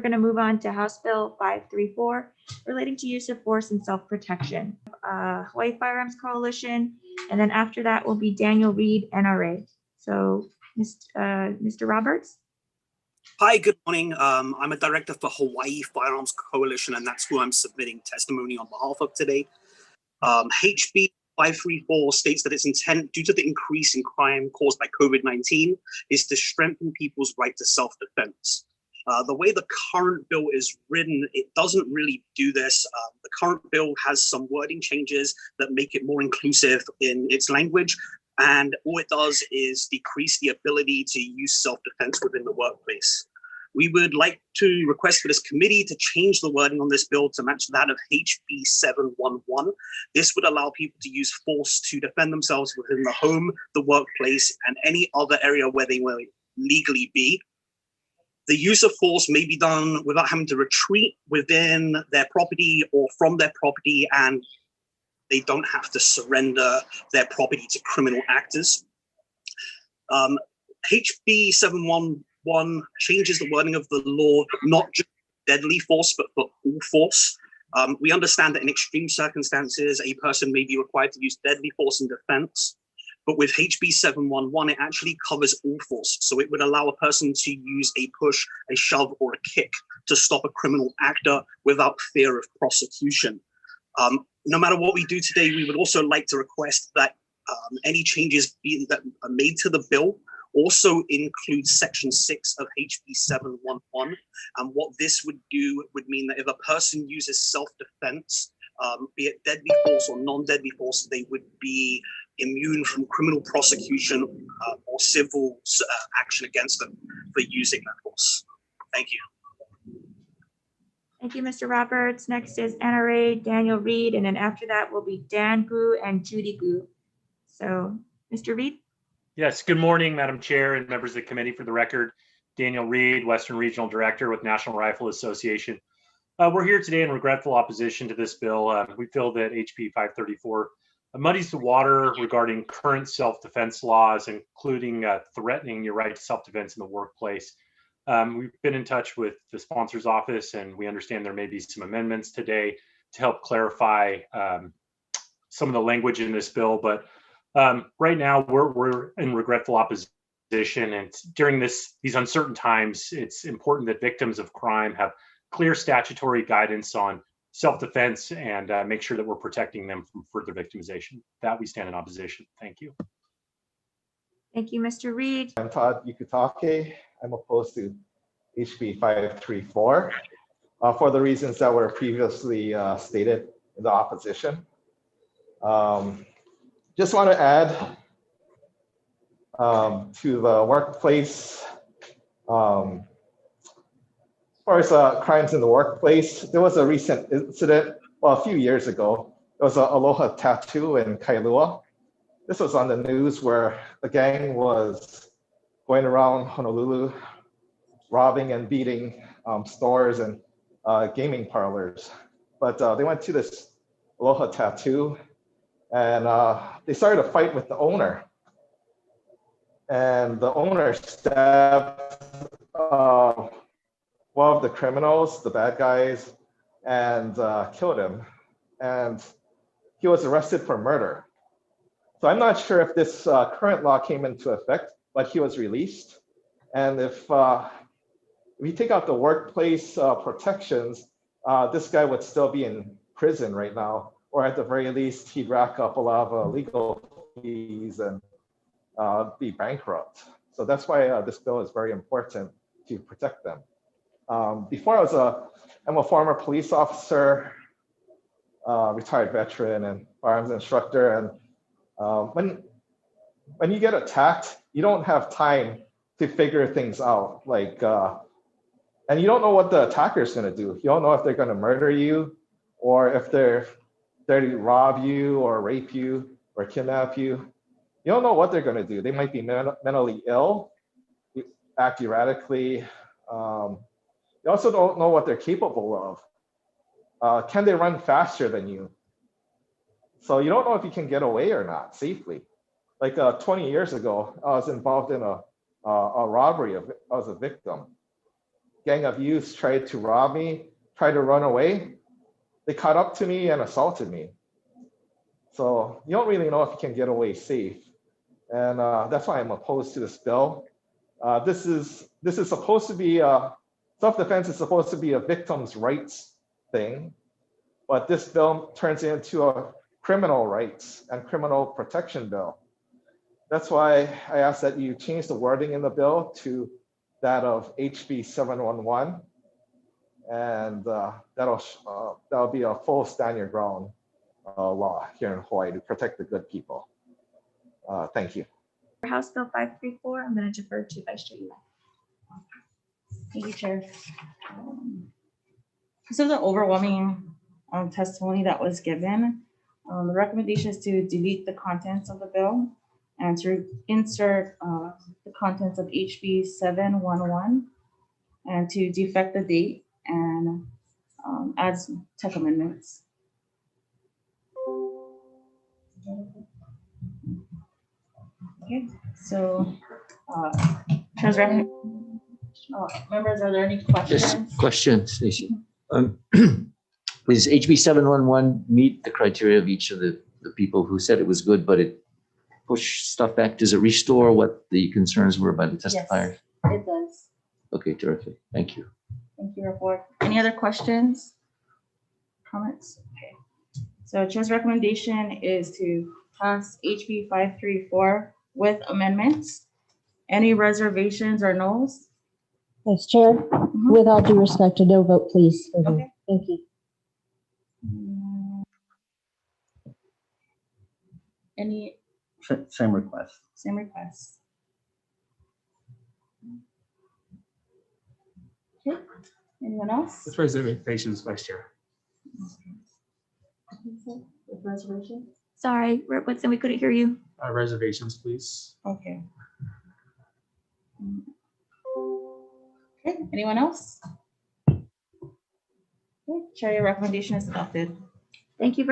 going to move on to House Bill 534 relating to use of force and self-protection. Hawaii Firearms Coalition, and then after that will be Daniel Reed, NRA. So, Mr. Roberts. Hi, good morning. I'm a director for Hawaii Firearms Coalition, and that's who I'm submitting testimony on behalf of today. HB534 states that its intent, due to the increase in crime caused by COVID-19, is to strengthen people's right to self-defense. The way the current bill is written, it doesn't really do this. The current bill has some wording changes that make it more inclusive in its language, and all it does is decrease the ability to use self-defense within the workplace. We would like to request for this committee to change the wording on this bill to match that of HB711. This would allow people to use force to defend themselves within the home, the workplace, and any other area where they will legally be. The use of force may be done without having to retreat within their property or from their property, and they don't have to surrender their property to criminal actors. HB 711 changes the wording of the law, not just deadly force, but for all force. We understand that in extreme circumstances, a person may be required to use deadly force in defense. But with HB 711, it actually covers all force. So it would allow a person to use a push, a shove, or a kick to stop a criminal actor without fear of prosecution. No matter what we do today, we would also like to request that any changes that are made to the bill also include Section 6 of HB 711. And what this would do would mean that if a person uses self-defense, be it deadly force or non-deadly force, they would be immune from criminal prosecution or civil action against them for using that force. Thank you. Thank you, Mr. Roberts. Next is NRA Daniel Reed, and then after that will be Dan Gu and Judy Gu. So, Mr. Reed? Yes, good morning, Madam Chair and members of the committee. For the record, Daniel Reed, Western Regional Director with National Rifle Association. We're here today in regretful opposition to this bill. We feel that HB 534 muddies the water regarding current self-defense laws, including threatening your right to self-defense in the workplace. We've been in touch with the sponsor's office, and we understand there may be some amendments today to help clarify some of the language in this bill. But right now, we're in regretful opposition, and during these uncertain times, it's important that victims of crime have clear statutory guidance on self-defense and make sure that we're protecting them from further victimization. That we stand in opposition. Thank you. Thank you, Mr. Reed. I'm Todd Yukutake. I'm opposed to HB 534 for the reasons that were previously stated in the opposition. Just want to add to the workplace. As far as crimes in the workplace, there was a recent incident, well, a few years ago. There was an aloha tattoo in Kailua. This was on the news where the gang was going around Honolulu, robbing and beating stores and gaming parlors. But they went to this aloha tattoo, and they started a fight with the owner. And the owner stabbed one of the criminals, the bad guys, and killed him. And he was arrested for murder. So I'm not sure if this current law came into effect, but he was released. And if we take out the workplace protections, this guy would still be in prison right now, or at the very least, he'd rack up a lot of legal fees and be bankrupt. So that's why this bill is very important to protect them. Before I'm a former police officer, retired veteran and firearms instructor. And when you get attacked, you don't have time to figure things out. And you don't know what the attacker is going to do. You don't know if they're going to murder you, or if they're there to rob you or rape you or kidnap you. You don't know what they're going to do. They might be mentally ill, act erratically. You also don't know what they're capable of. Can they run faster than you? So you don't know if you can get away or not safely. 20 years ago, I was involved in a robbery. I was a victim. gang of youths tried to rob me, tried to run away. They caught up to me and assaulted me. So you don't really know if you can get away safe. And that's why I'm opposed to this bill. This is supposed to be, self-defense is supposed to be a victim's rights thing, but this bill turns into a criminal rights and criminal protection bill. That's why I ask that you change the wording in the bill to that of HB711, and that'll be a full stand your ground law here in Hawaii to protect the good people. Thank you. House Bill 534, I'm going to defer to Vice Chair Ely. Thank you, Chair. This is an overwhelming testimony that was given. The recommendation is to delete the contents of the bill and to insert the contents of HB 711 and to defect the date and add some tech amendments. Okay, so Chair's recommendation. Members, are there any questions? Yes, question, Stacey. Does HB 711 meet the criteria of each of the people who said it was good, but it pushed stuff back? Does it restore what the concerns were by the testifiers? Yes, it does. Okay, terrific. Thank you. Thank you, report. Any other questions? Comments? Okay. So Chair's recommendation is to pass HB 534 with amendments. Any reservations or no's? Vice Chair, with all due respect, a no vote, please. Okay. Thank you. Any Same request. same requests? Okay. Anyone else? With reservations, Vice Chair. With reservation? Sorry, Whitson, we couldn't hear you. Reservations, please. Okay. Okay, anyone else? Okay, Chair, your recommendation is adopted. Thank you very